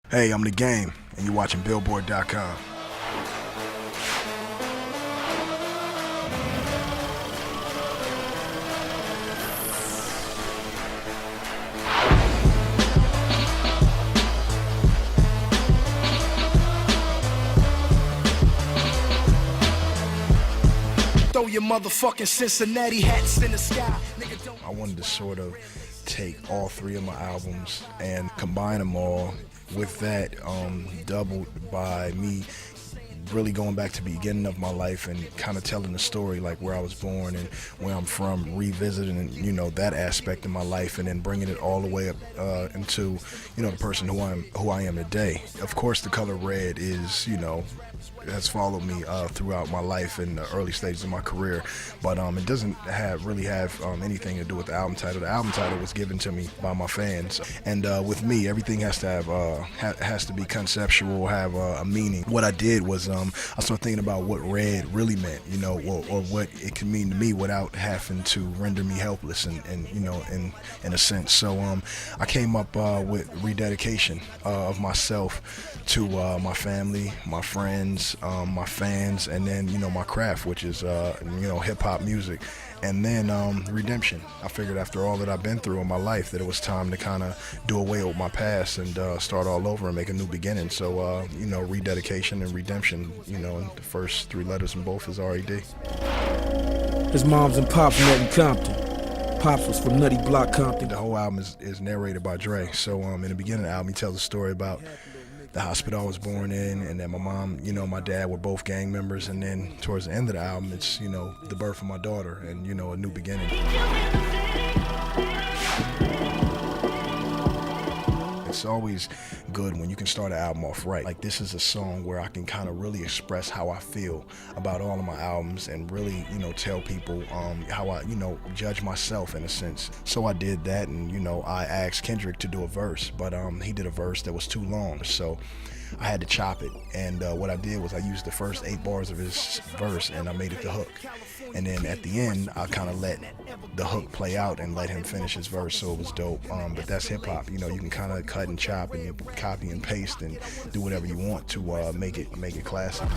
Hey, I'm The Game, and you're watching Billboard.com. Throw your motherfucking Cincinnati hats in the sky. I wanted to sort of take all three of my albums and combine them all with that, doubled by me really going back to the beginning of my life and kind of telling the story, like where I was born and where I'm from, revisiting, that aspect of my life, and then bringing it all the way up into, the person who I am today. Of course, the color red is, has followed me throughout my life in the early stages of my career, but it doesn't really have anything to do with the album title. The album title was given to me by my fans, and with me, everything has to have has to be conceptual, have a meaning. What I did was I started thinking about what red really meant, or what it can mean to me without having to render me helpless, and in a sense. So I came up with rededication of myself to my family, my friends, my fans, and then my craft, which is hip hop music, and then redemption. I figured after all that I've been through in my life that it was time to kind of do away with my past and start all over and make a new beginning. So rededication and redemption, and the first three letters in both is R.E.D. His mom's and pops met in Compton. Pops was from Nutty Block, Compton. The whole album is narrated by Dre. So in the beginning of the album, he tells a story about the hospital I was born in, and then my mom, my dad were both gang members, and then towards the end of the album, it's, the birth of my daughter and, a new beginning. It's always good when you can start an album off right. Like, this is a song where I can kind of really express how I feel about all of my albums and really, tell people how I, judge myself in a sense. So I did that, and, I asked Kendrick to do a verse, but he did a verse that was too long. So I had to chop it, and what I did was I used the first 8 bars of his verse and I made it the hook. And then at the end, I kind of let the hook play out and let him finish his verse, so it was dope. But that's hip hop, you can kind of cut and chop and you copy and paste and do whatever you want to make it classic.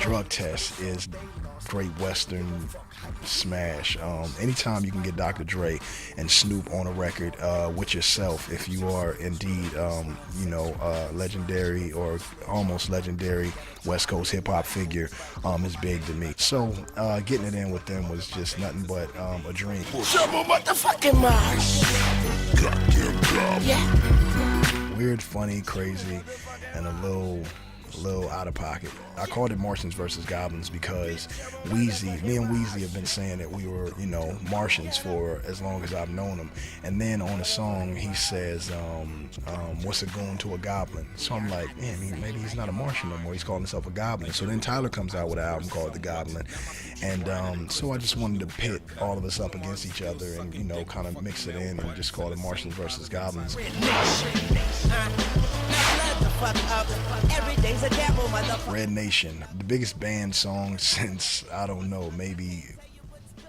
Drug Test is great Western smash. Anytime you can get Dr. Dre and Snoop on a record with yourself, if you are indeed legendary or almost legendary West Coast hip hop figure, is big to me. So getting it in with them was just nothing but a dream. Weird, funny, crazy, and a little out of pocket. I called it Martians versus Goblins because me and Weezy have been saying that we were, Martians for as long as I've known him. And then on the song, he says, what's it going to a goblin? So I'm like, man, maybe he's not a Martian no more. He's calling himself a goblin. So then Tyler comes out with an album called The Goblin. And so I just wanted to pit all of us up against each other and, kind of mix it in and just call it Martians versus Goblins. Red Nation, the biggest banned song since, I don't know, maybe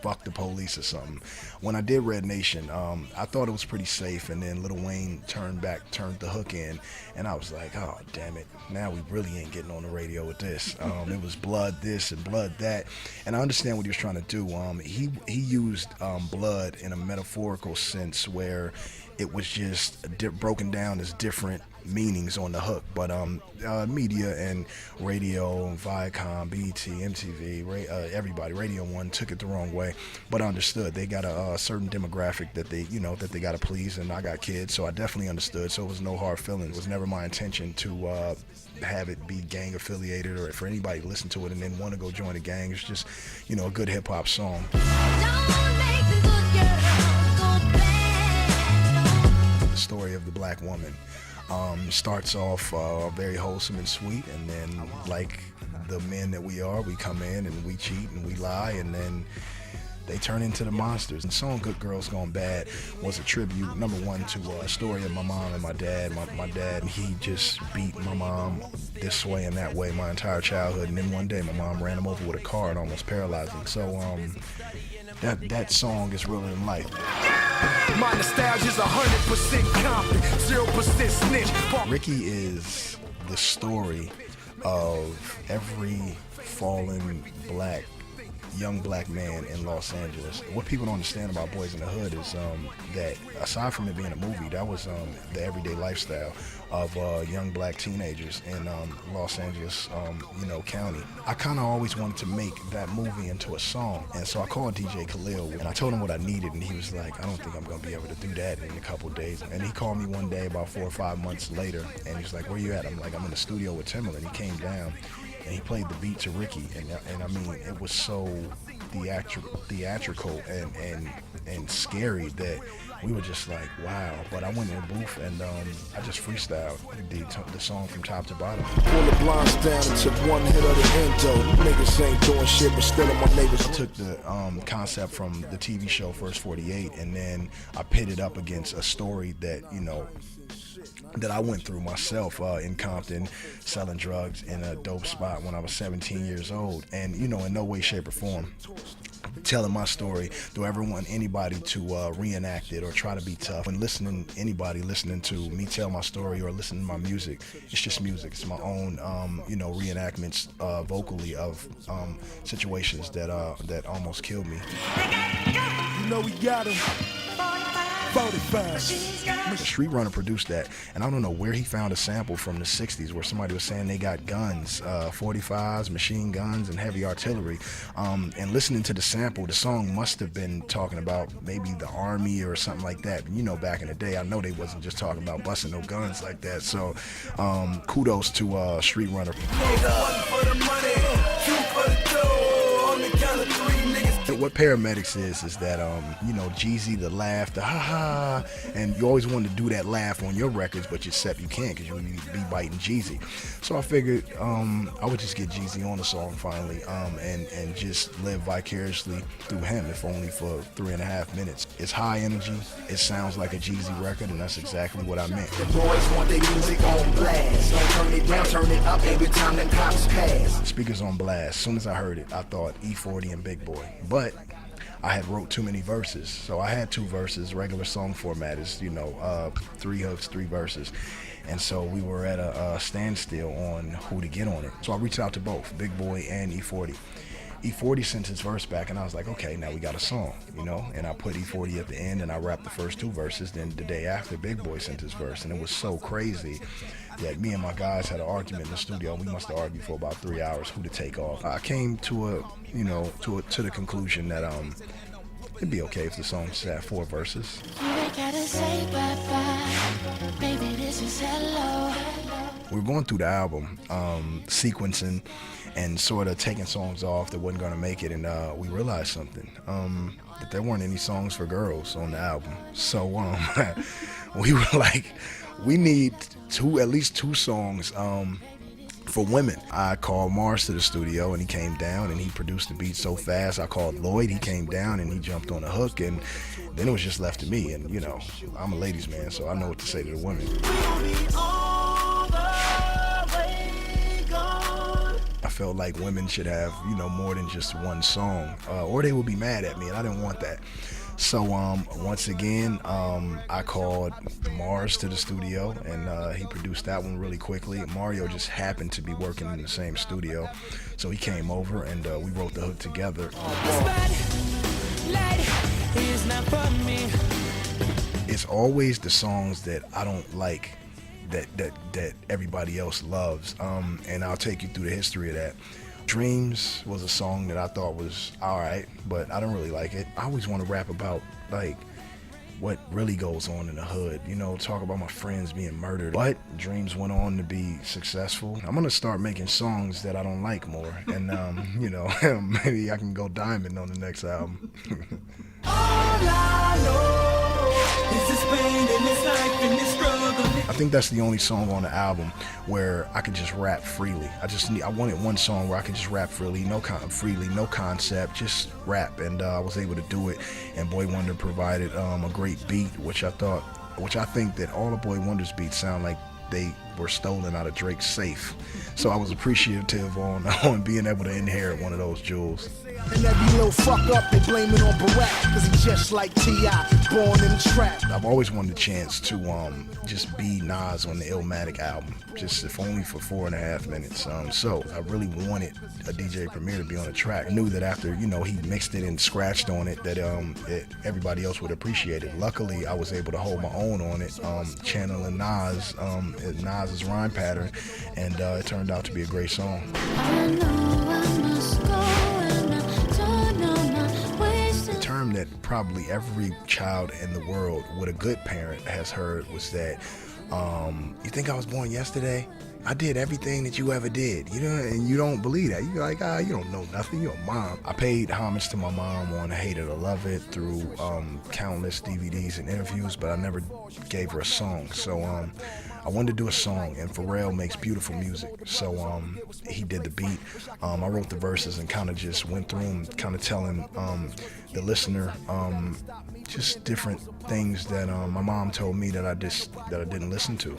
Fuck the Police or something. When I did Red Nation, I thought it was pretty safe, and then Lil Wayne turned the hook in, and I was like, oh, damn it, now we really ain't getting on the radio with this. It was blood this and blood that, and I understand what he was trying to do. He used blood in a metaphorical sense where it was just broken down as different meanings on the hook, but media and radio, Viacom, BET, MTV, everybody, Radio 1 took it the wrong way, but I understood. They got a certain demographic that they got to please, and I got kids, so I definitely understood, so it was no hard feelings. It was never my intention to have it be gang affiliated or for anybody to listen to it and then want to go join a gang. It's just, a good hip hop song. The story of the black woman. Starts off very wholesome and sweet, and then, like the men that we are, we come in and we cheat and we lie, and then they turn into the monsters. And the song Good Girls Gone Bad was a tribute, number one, to a story of my mom and my dad. My dad, he just beat my mom this way and that way my entire childhood, and then one day my mom ran him over with a car and almost paralyzed him. So that song is realer than life. My nostalgia's 100% Compton, 0% snitch. Ricky is the story of every fallen young black man in Los Angeles. What people don't understand about Boys in the Hood is that aside from it being a movie, that was the everyday lifestyle of young black teenagers in Los Angeles, county. I kind of always wanted to make that movie into a song, and so I called DJ Khalil and I told him what I needed, and he was like, I don't think I'm gonna be able to do that in a couple days. And he called me one day about 4 or 5 months later, and he was like, where you at? I'm like, I'm in the studio with Timbaland. He came down and he played the beat to Ricky, and I mean, it was so theatrical and scary that we were just like, wow. But I went in the booth and I just freestyled the song from top to bottom. Pull the blinds down and took one hit of the endo. Niggas ain't doing shit but still in my neighbors. I took the concept from the TV show First 48, and then I pitted up against a story that, that I went through myself in Compton, selling drugs in a dope spot when I was 17 years old. And, in no way, shape, or form telling my story, do I ever want anybody to reenact it or try to be tough. When anybody listening to me tell my story or listening to my music, it's just music. It's my own, reenactments vocally of situations that almost killed me. We got him. Street Runner produced that, and I don't know where he found a sample from the 60s where somebody was saying they got guns, 45s, machine guns, and heavy artillery. And listening to the sample, the song must have been talking about maybe the army or something like that. Back in the day, I know they wasn't just talking about busting no guns like that. So kudos to Street Runner. What Paramedics is that, Jeezy, the laugh, the ha-ha, and you always wanted to do that laugh on your records, but you can't because you would be biting Jeezy. So I figured I would just get Jeezy on the song finally and just live vicariously through him, if only for 3.5 minutes. It's high energy, it sounds like a Jeezy record, and that's exactly what I meant. The boys want their music on blast. Don't turn it down, turn it up every time the cops pass. Speakers on blast. As soon as I heard it, I thought E40 and Big Boy. But I had wrote too many verses, so I had 2 verses. Regular song format is 3 hooks, 3 verses, and so we were at a standstill on who to get on it. So I reached out to both Big Boy and E40. E40 sent his verse back, and I was like, okay, now we got a song, and I put E40 at the end, and I rapped the first 2 verses. Then the day after, Big Boy sent his verse, and it was so crazy that me and my guys had an argument in the studio. We must have argued for about 3 hours who to take off. I came to the conclusion that it'd be okay if the song just had 4 verses. We were going through the album, sequencing and sort of taking songs off that wasn't going to make it, and we realized something, that there weren't any songs for girls on the album. So we were like, we need at least 2 songs for women. I called Mars to the studio, and he came down and he produced the beat so fast. I called Lloyd, he came down and he jumped on the hook, and then it was just left to me. And I'm a ladies man, so I know what to say to the women. I felt like women should have, more than just one song, or they would be mad at me, and I didn't want that. So once again, I called Mars to the studio, and he produced that one really quickly. Mario just happened to be working in the same studio, so he came over and we wrote the hook together. It's always the songs that I don't like that everybody else loves, and I'll take you through the history of that. Dreams was a song that I thought was alright, but I don't really like it. I always want to rap about what really goes on in the hood, talk about my friends being murdered. But Dreams went on to be successful. I'm gonna start making songs that I don't like more, and maybe I can go diamond on the next album. All I know is this pain and this life and this struggle. I think that's the only song on the album where I could just rap freely. I wanted one song where I could just rap freely, no concept, just rap, and I was able to do it. And Boy Wonder provided a great beat, which I think that all of Boy Wonder's beats sound like they were stolen out of Drake's safe. So I was appreciative on being able to inherit one of those jewels. And every little fuck up, they blame it on Barack, cause he just like T.I., born in the trap. I've always wanted a chance to just be Nas on the Illmatic album, just if only for 4.5 minutes. So I really wanted a DJ Premier to be on the track. I knew that after, you know, he mixed it and scratched on it, that everybody else would appreciate it. Luckily, I was able to hold my own on it, channeling Nas's rhyme pattern, and it turned out to be a great song. I know I must go. Term that probably every child in the world with a good parent has heard was that, you think I was born yesterday? I did everything that you ever did, you know, and you don't believe that. You're like, you don't know nothing, you're a mom. I paid homage to my mom on Hate It or Love It through countless DVDs and interviews, but I never gave her a song. So I wanted to do a song, and Pharrell makes beautiful music. So he did the beat. I wrote the verses and kind of just went through them, kind of telling the listener just different things that my mom told me that I didn't listen to.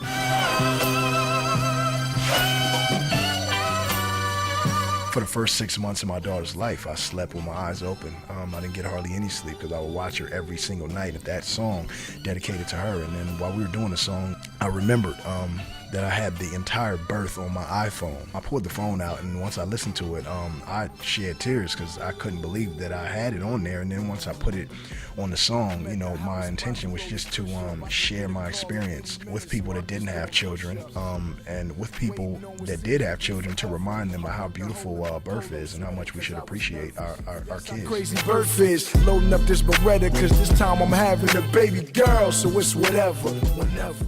For the first 6 months of my daughter's life, I slept with my eyes open. I didn't get hardly any sleep because I would watch her every single night at that song dedicated to her. And then while we were doing the song, I remembered that I had the entire birth on my iPhone. I pulled the phone out, and once I listened to it, I shed tears because I couldn't believe that I had it on there. And then once I put it on the song, you know, my intention was just to share my experience with people that didn't have children, and with people that did have children, to remind them of how beautiful birth is and how much we should appreciate our kids. Crazy birth is loading up this Beretta, cause this time I'm having a baby girl, so it's whatever, whenever.